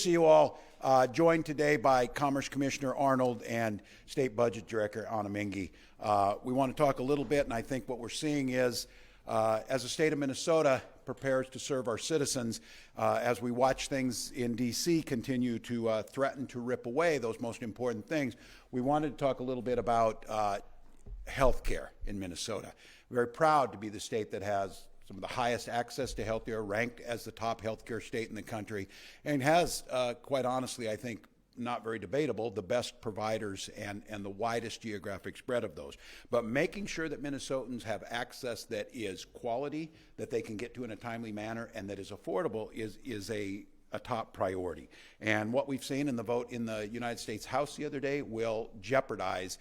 See you all, joined today by Commerce Commissioner Arnold and State Budget Director Anna Mingy. We want to talk a little bit, and I think what we're seeing is, as the state of Minnesota prepares to serve our citizens, as we watch things in D.C. continue to threaten to rip away those most important things, we wanted to talk a little bit about health care in Minnesota. We're very proud to be the state that has some of the highest access to health care, ranked as the top healthcare state in the country, and has, quite honestly, I think, not very debatable, the best providers and the widest geographic spread of those. But making sure that Minnesotans have access that is quality, that they can get to in a timely manner, and that is affordable is a top priority. And what we've seen in the vote in the United States House the other day will jeopardize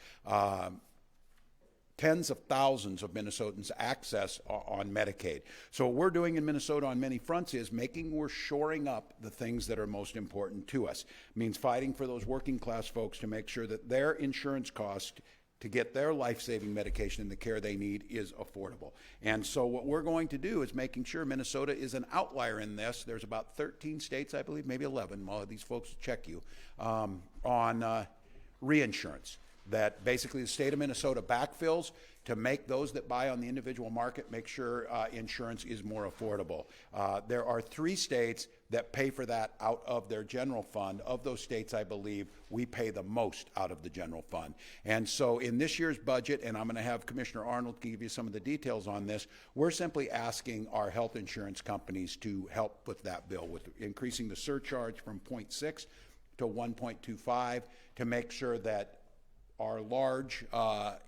tens of thousands of Minnesotans' access on Medicaid. So what we're doing in Minnesota on many fronts is we're shoring up the things that are most important to us. It means fighting for those working class folks to make sure that their insurance cost to get their life-saving medication and the care they need is affordable. And so what we're going to do is making sure Minnesota is an outlier in this. There's about 13 states, I believe, maybe 11, while these folks check you, on reinsurance, that basically the state of Minnesota backfills to make those that buy on the individual market make sure insurance is more affordable. There are 3 states that pay for that out of their general fund. Of those states, I believe, we pay the most out of the general fund. And so in this year's budget, and I'm going to have Commissioner Arnold give you some of the details on this, we're simply asking our health insurance companies to help with that bill, with increasing the surcharge from 0.6 to 1.25 to make sure that our large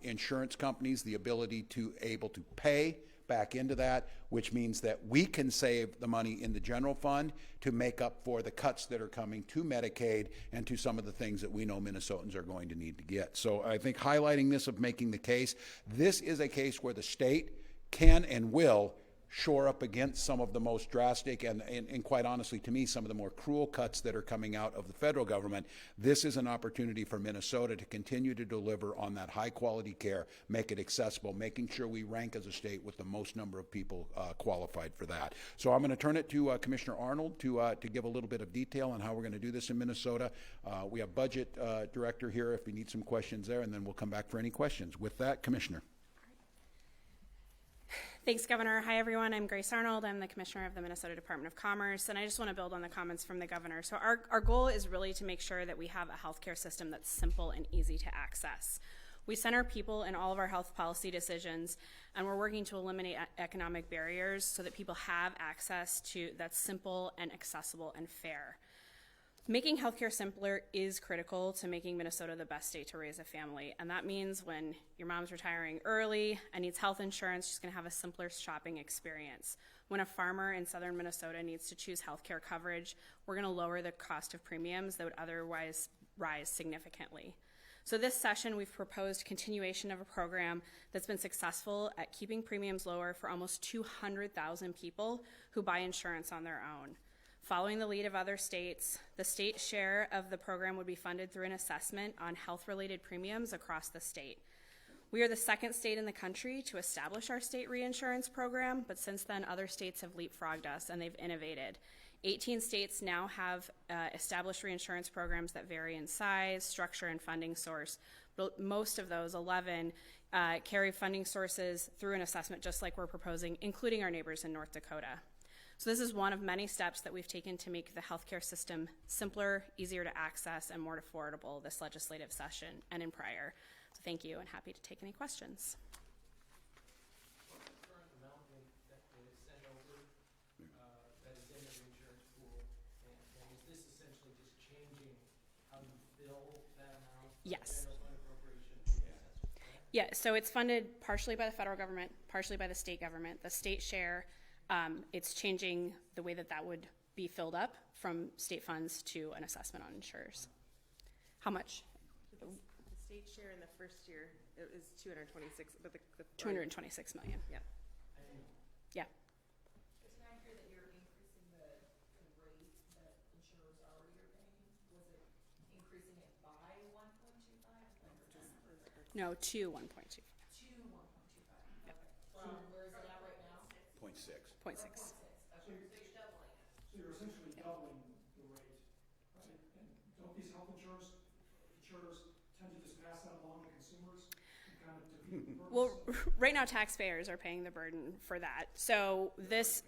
insurance companies the ability to able to pay back into that, which means that we can save the money in the general fund to make up for the cuts that are coming to Medicaid and to some of the things that we know Minnesotans are going to need to get. So I think highlighting this of making the case, this is a case where the state can and will shore up against some of the most drastic and quite honestly to me some of the more cruel cuts that are coming out of the federal government. This is an opportunity for Minnesota to continue to deliver on that high quality care, make it accessible, making sure we rank as a state with the most number of people qualified for that. So I'm going to turn it to Commissioner Arnold to give a little bit of detail on how we're going to do this in Minnesota. We have Budget Director here if you need some questions there, and then we'll come back for any questions. With that, Commissioner. Thanks, Governor. Hi, everyone. I'm Grace Arnold. I'm the Commissioner of the Minnesota Department of Commerce, and I just want to build on the comments from the Governor. So our goal is really to make sure that we have a healthcare system that's simple and easy to access. We center people in all of our health policy decisions, and we're working to eliminate economic barriers so that people have access to that's simple and accessible and fair. Making healthcare simpler is critical to making Minnesota the best state to raise a family, and that means when your mom's retiring early and needs health insurance, she's going to have a simpler shopping experience. When a farmer in southern Minnesota needs to choose healthcare coverage, we're going to lower the cost of premiums that would otherwise rise significantly. So this session, we've proposed continuation of a program that's been successful at keeping premiums lower for almost 200,000 people who buy insurance on their own. Following the lead of other states, the state share of the program would be funded through an assessment on health-related premiums across the state. We are the second state in the country to establish our state reinsurance program, but since then other states have leapfrogged us and they've innovated. 18 states now have established reinsurance programs that vary in size, structure, and funding source, but most of those, 11, carry funding sources through an assessment just like we're proposing, including our neighbors in North Dakota. So this is one of many steps that we've taken to make the healthcare system simpler, easier to access, and more affordable this legislative session and in prior. So thank you, and happy to take any questions. What's the current amount that is sent over that is in the reinsurance pool? And is this essentially just changing how you bill that amount? Yes. General fund appropriation? Yeah, so it's funded partially by the federal government, partially by the state government. The state share, it's changing the way that would be filled up from state funds to an assessment on insurers. How much? The state share in the first year it was 226, but the 226 million. Yeah. Yeah. It's not clear that you're increasing the rate that insurers already are paying. Was it increasing it by 1.25? No, to 1.2. To 1.25. Yep. From where is it at right now? 0.6. 0.6. Okay, so you're doubling it. So you're essentially doubling the rate insurers tend to just pass that along to consumers and kind of defeat the purpose? Well, right now taxpayers are paying the burden for that. So this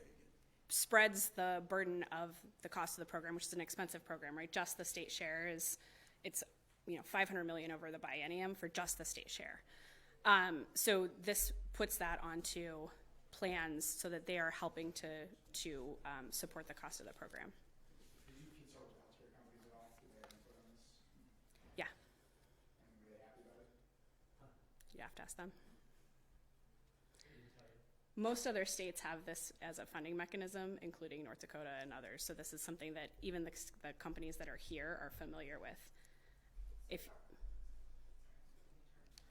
spreads the burden of the cost of the program, which is an expensive program, right? Just the state share it's $500 million over the biennium for just the state share. So this puts that onto plans so that they are helping to support the cost of the program. Did you consult with healthcare companies at all? Did they have input on this? Yeah, And were they happy about it? you have to ask them. Most other states have this as a funding mechanism, including North Dakota and others. So this is something that even the companies that are here are familiar with.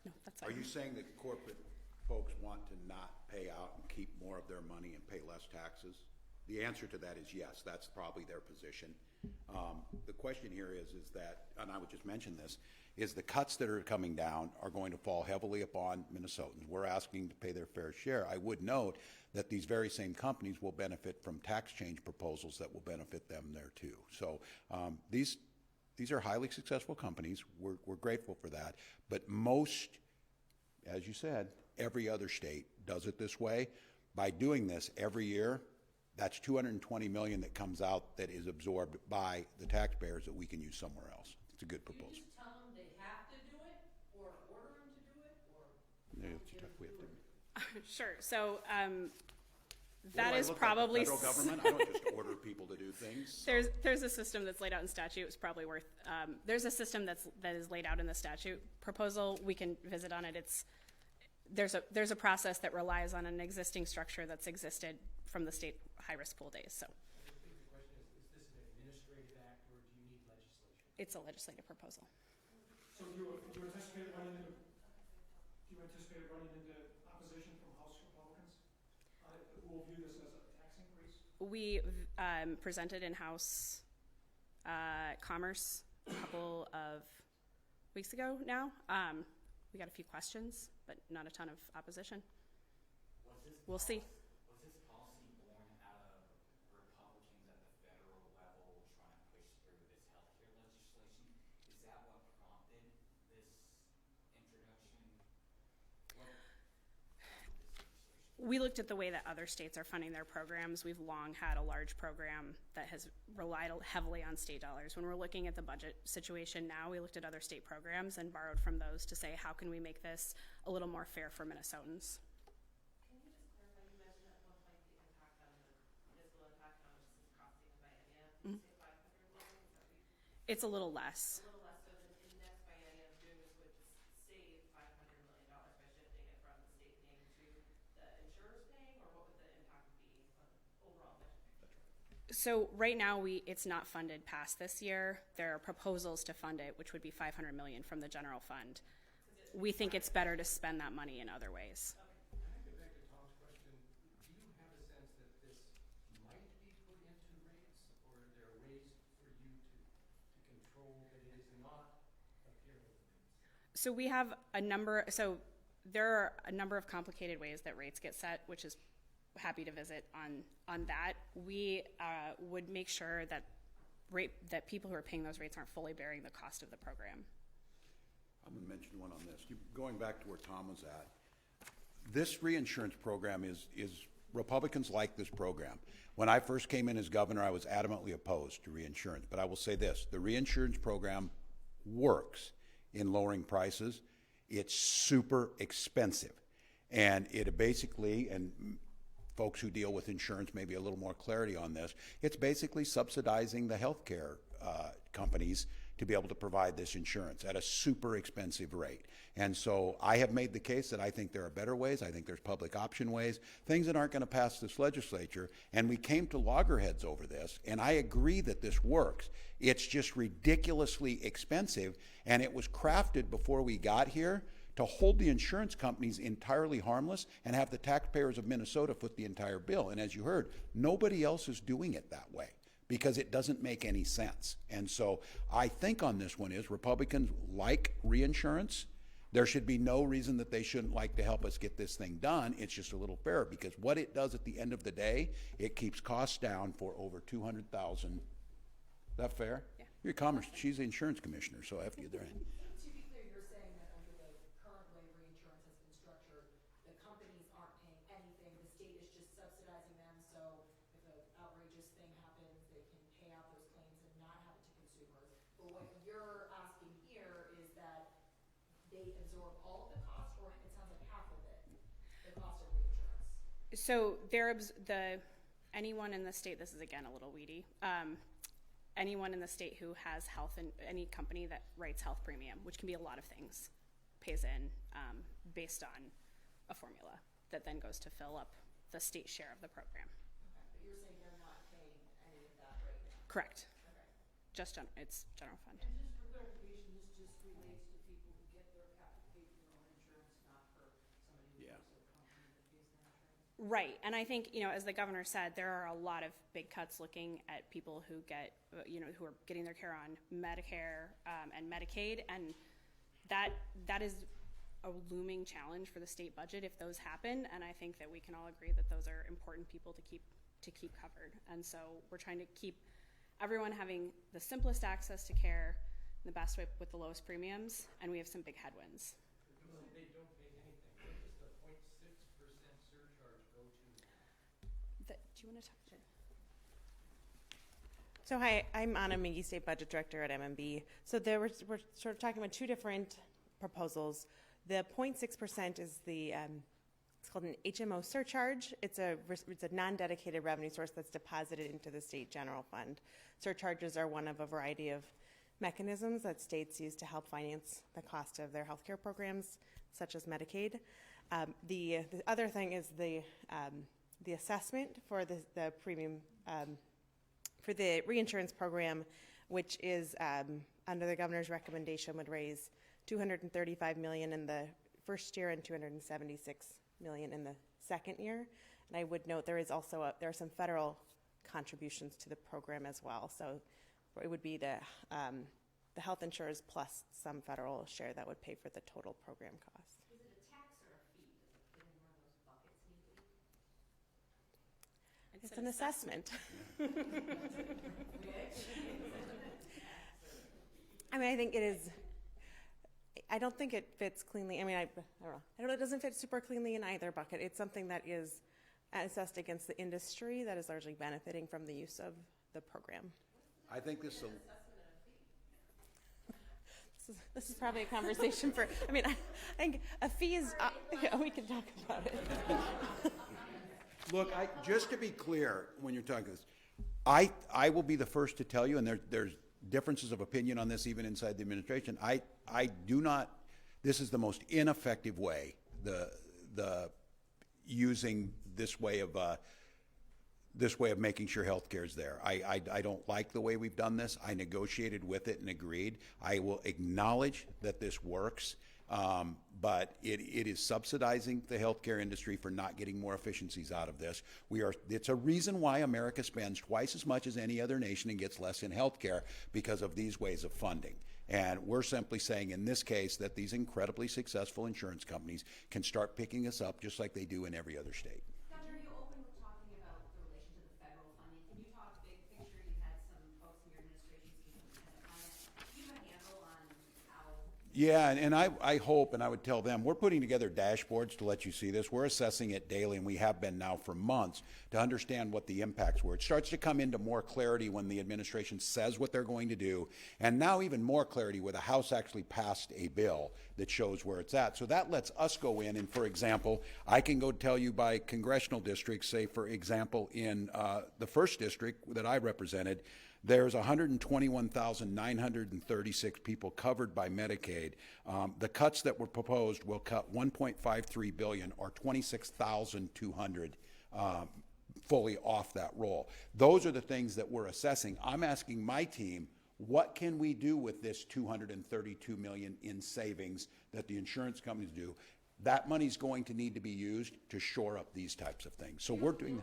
No, that's fine. Are you saying that corporate folks want to not pay out and keep more of their money and pay less taxes? The answer to that is yes, that's probably their position. The question here is that, and I would just mention this, is the cuts that are coming down are going to fall heavily upon Minnesotans. We're asking to pay their fair share. I would note that these very same companies will benefit from tax change proposals that will benefit them there too. So these are highly successful companies. We're grateful for that. But most, as you said, every other state does it this way. By doing this every year, that's $220 million that comes out that is absorbed by the taxpayers that we can use somewhere else. It's a good proposal. You just tell them they have to do it, or order them to do it, or? Yeah, it's tough. We have to- Sure. So What that do I is look like, probably the federal government. I don't just order people to do things. there's a system that's laid out in statute. It's probably worth. There's a system that is laid out in the statute proposal. We can visit on it. There's a process that relies on an existing structure that's existed from the state high-risk pool days. So I think the question is this an administrative act or do you need legislation? it's a legislative proposal. So do you anticipate running into opposition from House Republicans who will view this as a tax increase? We presented in House Commerce a couple of weeks ago now. We got a few questions, but not a ton of opposition. We'll see. Was this policy born out of Republicans at the federal level trying to push through this healthcare legislation? Is that what prompted this introduction? What prompted this legislation? We looked at the way that other states are funding their programs. We've long had a large program that has relied heavily on state dollars. When we're looking at the budget situation now, we looked at other state programs and borrowed from those to say, how can we make this a little more fair for Minnesotans? Can you just clarify, you mentioned at one point the impact on the fiscal impact, how much this is costing the biennium? Did you say 500 million? Is that what you? It's a little less. A little less, so the next biennium doing this would just save $500 million by shifting it from the state paying to the insurers paying, or what would the impact be on the overall budget picture? So right now it's not funded past this year. There are proposals to fund it, which would be $500 million from the general fund. We think it's better to spend that money in other ways. Can I get back to Tom's question? Do you have a sense that this might be put into rates, or are there ways for you to control that it is not appearing in rates? So we have there are a number of complicated ways that rates get set, which is happy to visit on that. We would make sure that people who are paying those rates aren't fully bearing the cost of the program. I'm going to mention one on this. Going back to where Tom was at, this reinsurance program is Republicans like this program. When I first came in as governor, I was adamantly opposed to reinsurance. But I will say this, the reinsurance program works in lowering prices. It's super expensive. And it basically, and folks who deal with insurance may be a little more clarity on this, it's basically subsidizing the healthcare companies to be able to provide this insurance at a super expensive rate. And so I have made the case that I think there are better ways. I think there's public option ways, things that aren't going to pass this legislature. And we came to loggerheads over this, and I agree that this works. It's just ridiculously expensive, and it was crafted before we got here to hold the insurance companies entirely harmless and have the taxpayers of Minnesota foot the entire bill. And as you heard, nobody else is doing it that way, because it doesn't make any sense. And so I think on this one is Republicans like reinsurance. There should be no reason that they shouldn't like to help us get this thing done. It's just a little fairer, because what it does at the end of the day, it keeps costs down for over 200,000. Is that fair? Yeah. You're commerce, she's the insurance commissioner, so I have to get there. To be clear, you're saying that under the current way reinsurance has been structured, the companies aren't paying anything, the state is just subsidizing them, so if an outrageous thing happens, they can pay out those claims and not have it to consumers. But what you're asking here is that they absorb all of the cost, or it sounds like half of it, the cost of reinsurance. So anyone in the state, this is again a little weedy, anyone in the state who has health and any company that writes health premium, which can be a lot of things, pays in based on a formula that then goes to fill up the state share of the program. Okay, but you're saying they're not paying any of that right now? Correct. Okay. Just it's general fund. And just for clarification, this just relates to people who get their pay for their own insurance, not for somebody who Yeah. works at a company that pays their insurance. Right, and I think, as the governor said, there are a lot of big cuts looking at people who get, who are getting their care on Medicare and Medicaid, and that is a looming challenge for the state budget if those happen, and I think that we can all agree that those are important people to keep covered, and so we're trying to keep everyone having the simplest access to care, the best way with the lowest premiums, and we have some big headwinds. They don't pay anything, what does the 0.6% surcharge go to? Do you want to talk to? So hi, I'm Anna Mingy, State Budget Director at MMB. So we're sort of talking about two different proposals. The 0.6% is it's called an HMO surcharge. It's a non-dedicated revenue source that's deposited into the state general fund. Surcharges are one of a variety of mechanisms that states use to help finance the cost of their healthcare programs, such as Medicaid. The other thing is the assessment for the premium for the reinsurance program, which is under the governor's recommendation would raise $235 million in the first year and $276 million in the second year. And I would note there are some federal contributions to the program as well. So it would be the health insurers plus some federal share that would pay for the total program cost. Is it a tax or a fee? Does it fit in one of those buckets neatly? It's an assessment. I mean, I think it is. I don't think it fits cleanly. I mean, I don't know. It doesn't fit super cleanly in either bucket. It's something that is assessed against the industry that is largely benefiting from the use of the program. I think this This is probably a conversation for. I mean, I think a fee is. Yeah, we can talk about it. Look, just to be clear, when you're talking this, I will be the first to tell you, and there's differences of opinion on this even inside the administration. I do not. This is the most ineffective way. The using this way of making sure health care is there. I don't like the way we've done this. I negotiated with it and agreed. I will acknowledge that this works. But it is subsidizing the healthcare industry for not getting more efficiencies out of this. It's a reason why America spends twice as much as any other nation and gets less in healthcare because of these ways of funding. And we're simply saying in this case that these incredibly successful insurance companies can start picking us up just like they do in every other state. Governor, you opened with talking about the relation to the federal funding. Can you talk big picture? You had some folks in your administration speaking on it. Do you have a handle on how? Yeah, and I hope, and I would tell them, we're putting together dashboards to let you see this. We're assessing it daily, and we have been now for months, to understand what the impacts were. It starts to come into more clarity when the administration says what they're going to do, and now even more clarity where the House actually passed a bill that shows where it's at. So that lets us go in, and for example, I can go tell you by congressional districts, say for example in the 1st district that I represented, there's 121,936 people covered by Medicaid. The cuts that were proposed will cut $1.53 billion or 26,200 fully off that roll. Those are the things that we're assessing. I'm asking my team, what can we do with this $232 million in savings that the insurance companies do? That money's going to need to be used to shore up these types of things. So we're doing.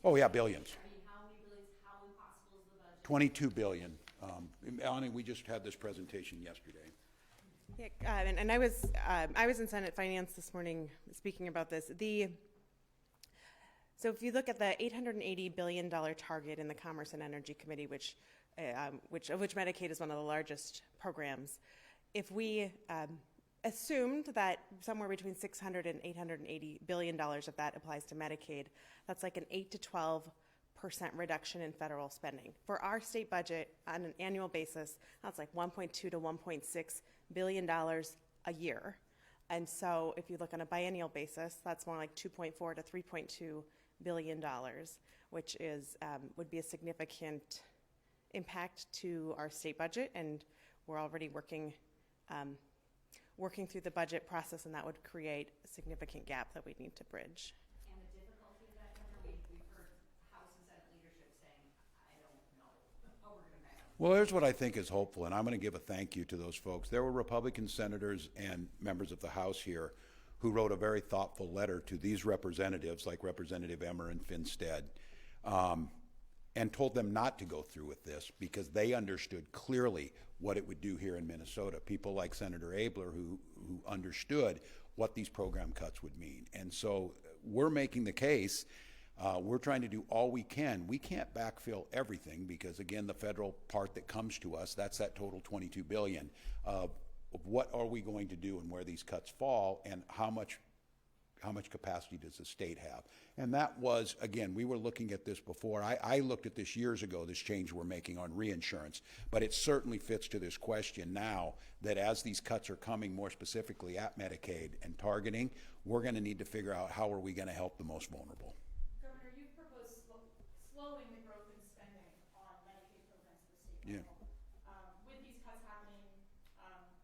Oh yeah, billions. I mean, how many billions? How impossible is the budget? 22 billion. Annie, we just had this presentation yesterday. Yeah, and I was in Senate Finance this morning speaking about this. So if you look at the $880 billion target in the Commerce and Energy Committee, which which Medicaid is one of the largest programs. If we assumed that somewhere between $600 and $880 billion of that applies to Medicaid, that's like an 8 to 12% reduction in federal spending. For our state budget on an annual basis, that's like $1.2 to $1.6 billion a year. And so if you look on a biennial basis, that's more like $2.4 to $3.2 billion, which is would be a significant impact to our state budget. And we're already working through the budget process, and that would create a significant gap that we need to bridge. And the difficulty of that, Governor, we've heard House and Senate leadership saying, I don't know how we're going to manage. Well, here's what I think is hopeful, and I'm going to give a thank you to those folks. There were Republican senators and members of the House here who wrote a very thoughtful letter to these representatives, like Representative Emmer and Finstead, and told them not to go through with this because they understood clearly what it would do here in Minnesota. People like Senator Abler who understood what these program cuts would mean. And so we're making the case. We're trying to do all we can. We can't backfill everything because, again, the federal part that comes to us, that's that total $22 billion of what are we going to do and where these cuts fall and how much capacity does the state have. And that was, again, we were looking at this before. I looked at this years ago, this change we're making on reinsurance, but it certainly fits to this question now that as these cuts are coming more specifically at Medicaid and targeting, we're going to need to figure out how are we going to help the most vulnerable. Governor, you've proposed slowing the growth in spending on Medicaid programs at the state Yeah. level. With these cuts happening,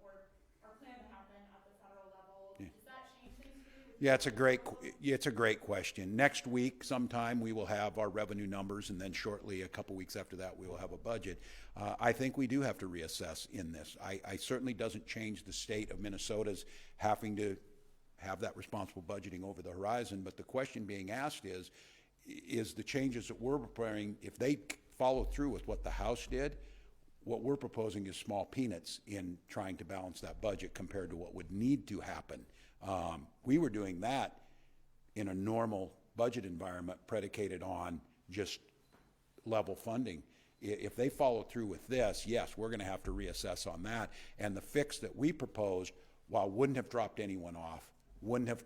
or are planned to happen at the federal level, Yeah. does that change things for you? Yeah, it's a great question. Next week sometime we will have our revenue numbers, and then shortly, a couple weeks after that, we will have a budget. I think we do have to reassess in this. I certainly doesn't change the state of Minnesota's having to have that responsible budgeting over the horizon, but the question being asked is the changes that we're preparing, if they follow through with what the House did, what we're proposing is small peanuts in trying to balance that budget compared to what would need to happen. We were doing that in a normal budget environment predicated on just level funding. If they follow through with this, yes, we're going to have to reassess on that. And the fix that we proposed, while wouldn't have dropped anyone off, wouldn't have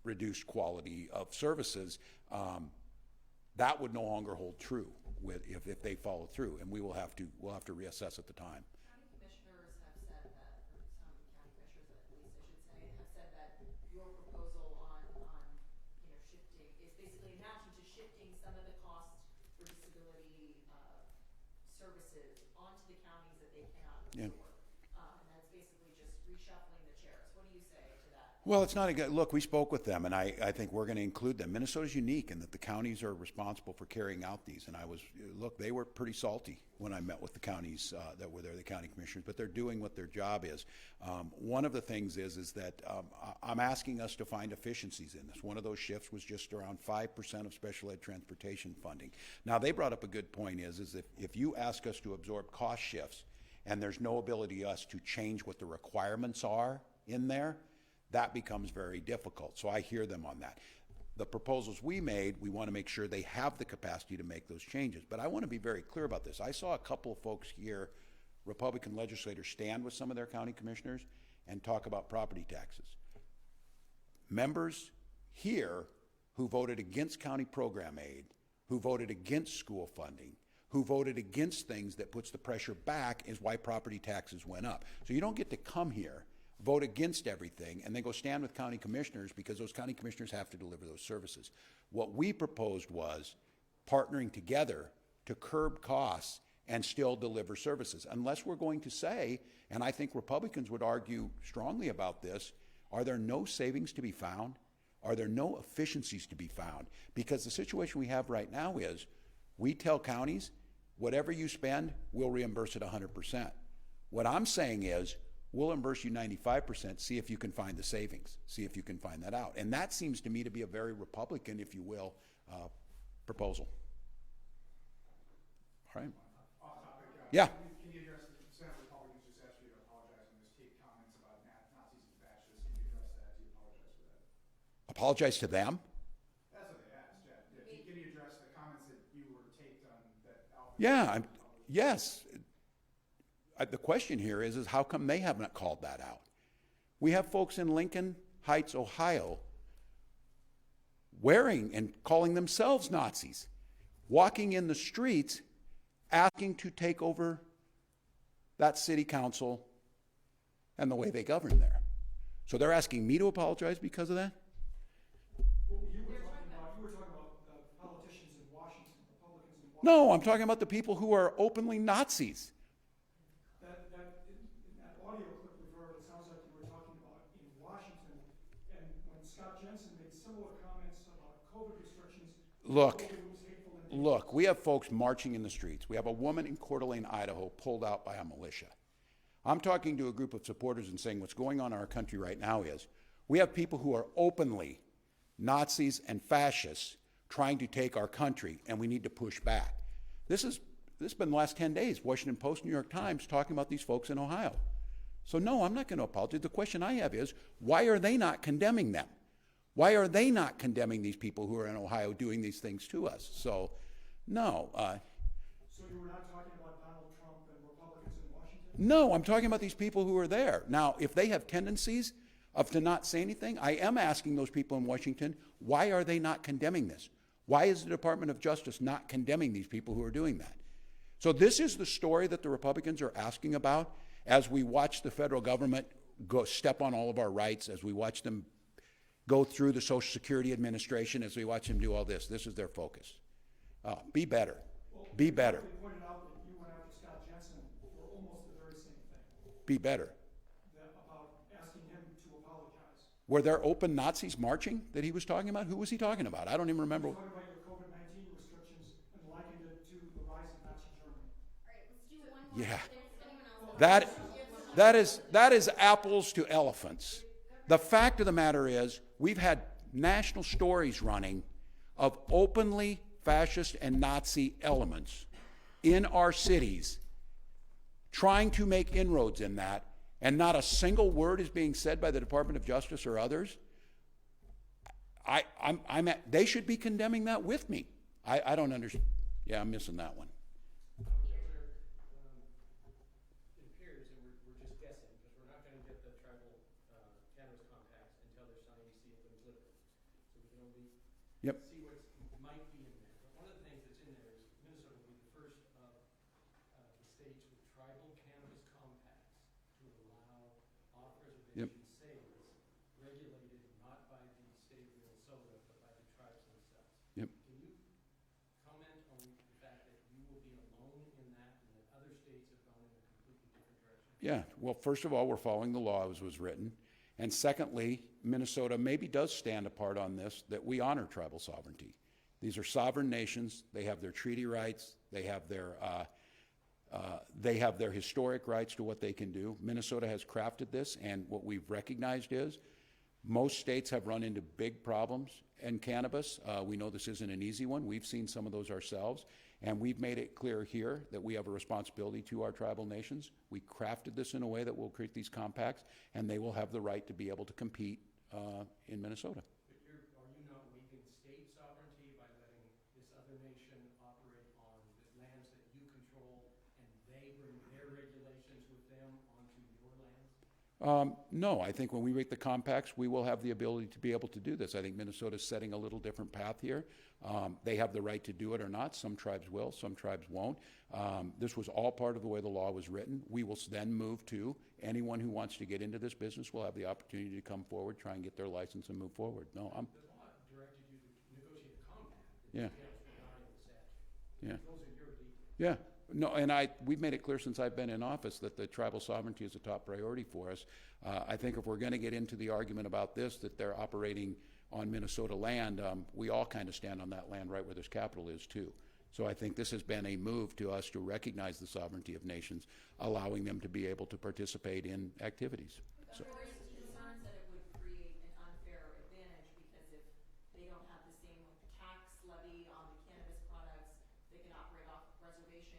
reduced quality of services, that would no longer hold true if they follow through, and we'll have to reassess at the time. County commissioners have said that, or some county commissioners at least I should say, have said that your proposal on shifting is basically an option to shifting some of the costs for disability services onto the counties that they cannot Yeah. absorb. And that's basically just reshuffling the chairs. What do you say to that? Well, it's not a good look. We spoke with them, and I think we're going to include them. Minnesota's unique in that the counties are responsible for carrying out these. And they were pretty salty when I met with the counties that were there, the county commissioners. But they're doing what their job is. One of the things is that I'm asking us to find efficiencies in this. One of those shifts was just around 5% of special ed transportation funding. Now they brought up a good point. Is if you ask us to absorb cost shifts, and there's no ability us to change what the requirements are in there, that becomes very difficult. So I hear them on that. The proposals we made, we want to make sure they have the capacity to make those changes. But I want to be very clear about this. I saw a couple of folks here, Republican legislators, stand with some of their county commissioners and talk about property taxes. Members here who voted against county program aid, who voted against school funding, who voted against things that puts the pressure back is why property taxes went up. So you don't get to come here, vote against everything, and then go stand with county commissioners because those county commissioners have to deliver those services. What we proposed was partnering together to curb costs and still deliver services. Unless we're going to say, and I think Republicans would argue strongly about this, are there no savings to be found? Are there no efficiencies to be found? Because the situation we have right now is we tell counties, whatever you spend, we'll reimburse it 100%. What I'm saying is, we'll reimburse you 95%, see if you can find the savings, see if you can find that out. And that seems to me to be a very Republican, if you will, proposal. All right. Off topic. Yeah. Can you address the Senate Republicans just asked you to apologize on this take comments about Nazis and fascists? Can you address that? Do you apologize for that? Apologize to them? That's what they asked, Chad. Can you address the comments that you were taped on that Alfred? Yeah, yes. the question here is how come they haven't called that out? We have folks in Lincoln Heights, Ohio, wearing and calling themselves Nazis, walking in the streets asking to take over that city council and the way they govern there. So they're asking me to apologize because of that? Well, you were talking about politicians in Washington, Republicans in Washington. No, I'm talking about the people who are openly Nazis. In that audio clip we've heard, it sounds like you were talking about in Washington, and when Scott Jensen made similar comments about COVID restrictions, Look, COVID was hateful and Look, we have folks marching in the streets. We have a woman in Coeur d'Alene, Idaho, pulled out by a militia. I'm talking to a group of supporters and saying what's going on in our country right now is we have people who are openly Nazis and fascists trying to take our country, and we need to push back. This has been the last 10 days, Washington Post, New York Times, talking about these folks in Ohio. So no, I'm not going to apologize. The question I have is, why are they not condemning them? Why are they not condemning these people who are in Ohio doing these things to us? So, no. So you were not talking about Donald Trump and Republicans in Washington? No, I'm talking about these people who are there. Now, if they have tendencies of to not say anything, I am asking those people in Washington, why are they not condemning this? Why is the Department of Justice not condemning these people who are doing that? So this is the story that the Republicans are asking about as we watch the federal government go step on all of our rights, as we watch them go through the Social Security Administration, as we watch them do all this. This is their focus. Be better. Be better. They pointed out that you went after Scott Jensen for almost the very same thing, Be better. about asking him to apologize. Were there open Nazis marching that he was talking about? Who was he talking about? I don't even remember. You were talking about your COVID-19 restrictions and likened it to the rise of Nazi Germany. All right, let's do one more. Yeah. Does anyone else? That is apples to elephants. The fact of the matter is, we've had national stories running of openly fascist and Nazi elements in our cities trying to make inroads in that, and not a single word is being said by the Department of Justice or others. They should be condemning that with me. I don't understand. Yeah, I'm missing that one. It appears, and we're just guessing, because we're not going to get the tribal cannabis compacts until they're signed, sealed, and delivered. So we can only Yep. see what might be in there. But one of the things that's in there is Minnesota will be the first of the states with tribal cannabis compacts to allow off-reservation sales regulated not by the state of Minnesota, but by the tribes themselves. Yep. Can you comment on the fact that you will be alone in that and that other states have gone in a completely different direction? Yeah, well, first of all, we're following the law as was written. And secondly, Minnesota maybe does stand apart on this, that we honor tribal sovereignty. These are sovereign nations. They have their treaty rights. They have their historic rights to what they can do. Minnesota has crafted this, and what we've recognized is most states have run into big problems in cannabis. We know this isn't an easy one. We've seen some of those ourselves, and we've made it clear here that we have a responsibility to our tribal nations. We crafted this in a way that will create these compacts, and they will have the right to be able to compete in Minnesota. But are you not weakening state sovereignty by letting this other nation operate on the lands that you control, and they bring their regulations with them onto your lands? No, I think when we make the compacts, we will have the ability to be able to do this. I think Minnesota's setting a little different path here. They have the right to do it or not. Some tribes will, some tribes won't. This was all part of the way the law was written. We will then move to anyone who wants to get into this business will have the opportunity to come forward, try and get their license and move forward. No, The law directed you to negotiate a compact. The Yeah. details were not in the statute. Yeah. Those are your details. Yeah, no, and we've made it clear since I've been in office that the tribal sovereignty is a top priority for us. I think if we're going to get into the argument about this, that they're operating on Minnesota land, we all kind of stand on that land right where this capital is too. So I think this has been a move to us to recognize the sovereignty of nations, allowing them to be able to participate in activities. So, There is concerns that it would create an unfair advantage because if they don't have the same tax levy on the cannabis products, they can operate off reservation.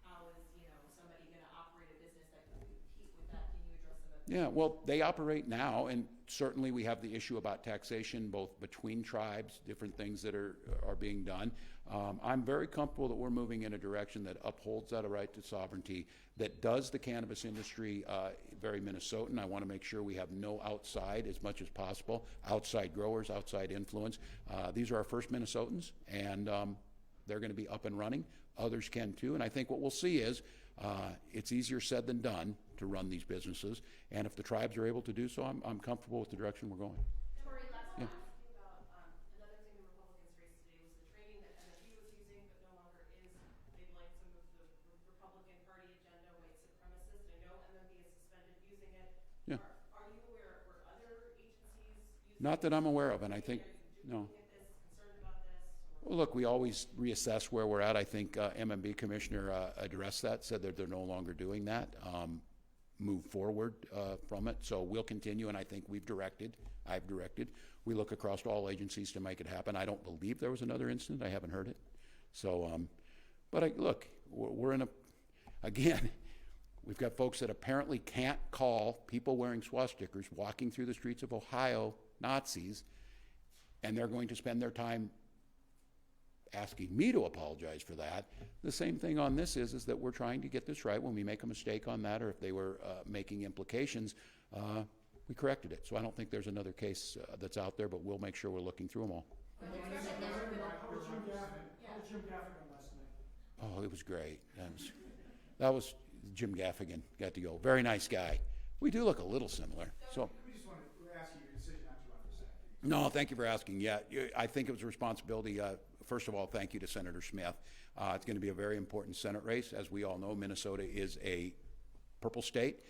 How is, somebody gonna operate a business that can compete with that? Can you address some of that? yeah, well, they operate now, and certainly we have the issue about taxation, both between tribes, different things that are being done. I'm very comfortable that we're moving in a direction that upholds that right to sovereignty, that does the cannabis industry very Minnesotan. I want to make sure we have no outside as much as possible, outside growers, outside influence. These are our first Minnesotans, and they're going to be up and running. Others can too, and I think what we'll see is it's easier said than done to run these businesses, and if the tribes are able to do so, I'm comfortable with the direction we're going. Tori, let's Yeah. ask you about, another thing the Republicans raised today was the training that MMB was using, but no longer is. They like some of the Republican Party agenda, white supremacist. I know MMB has suspended using it. Yeah. Are you aware, were other agencies using? Not that I'm aware of, and I think, no. Are you looking at this, concerned about this? Or? Well, look, we always reassess where we're at. I think MMB Commissioner addressed that, said that they're no longer doing that, move forward from it. So we'll continue, and I think I've directed, we look across all agencies to make it happen. I don't believe there was another incident. I haven't heard it. So, but look, we're in a, again, we've got folks that apparently can't call people wearing swastikas walking through the streets of Ohio Nazis, and they're going to spend their time asking me to apologize for that. The same thing on this is that we're trying to get this right. When we make a mistake on that, or if they were making implications, we corrected it. So I don't think there's another case that's out there, but we'll make sure we're looking through them all. How was Jim Gaffigan last night? Oh, it was great. That was Jim Gaffigan, got to go. Very nice guy. We do look a little similar. So. We just want to ask you your decision not to run for Senate. No, thank you for asking. Yeah, I think it was a responsibility. First of all, thank you to Senator Smith. It's going to be a very important Senate race. As we all know, Minnesota is a purple state.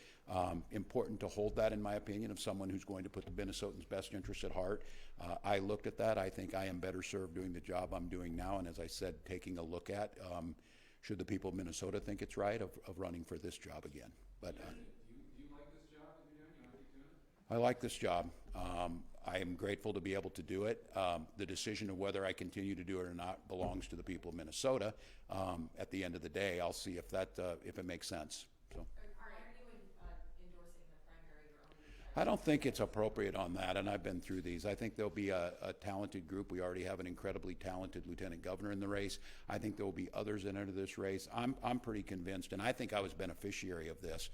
Important to hold that, in my opinion, of someone who's going to put the Minnesotans' best interests at heart. I looked at that. I think I am better served doing the job I'm doing now, and as I said, taking a look at should the people of Minnesota think it's right of running for this job again. But Do you like this job that you're doing? You want to keep doing it? I like this job. I am grateful to be able to do it. The decision of whether I continue to do it or not belongs to the people of Minnesota. At the end of the day, I'll see if it makes sense. So. Are you endorsing the primary or only? I don't think it's appropriate on that, and I've been through these. I think there'll be a talented group. We already have an incredibly talented lieutenant governor in the race. I think there will be others that enter this race. I'm pretty convinced, and I think I was beneficiary of this.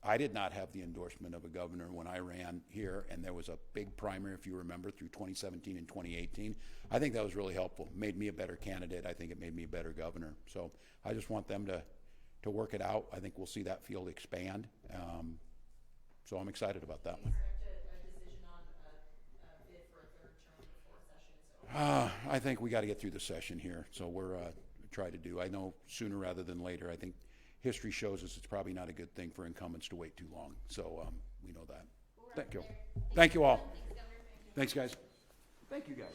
I did not have the endorsement of a governor when I ran here, and there was a big primary, if you remember, through 2017 and 2018. I think that was really helpful. Made me a better candidate. I think it made me a better governor. So I just want them to work it out. I think we'll see that field expand. So I'm excited about that one. Expect a decision on a bid for a third term before session is over? I think we got to get through the session here. So we're try to do. I know sooner rather than later. I think history shows us it's probably not a good thing for incumbents to wait too long. So we know that. Thank you. Thank you all. Thanks, guys. Thank you, guys.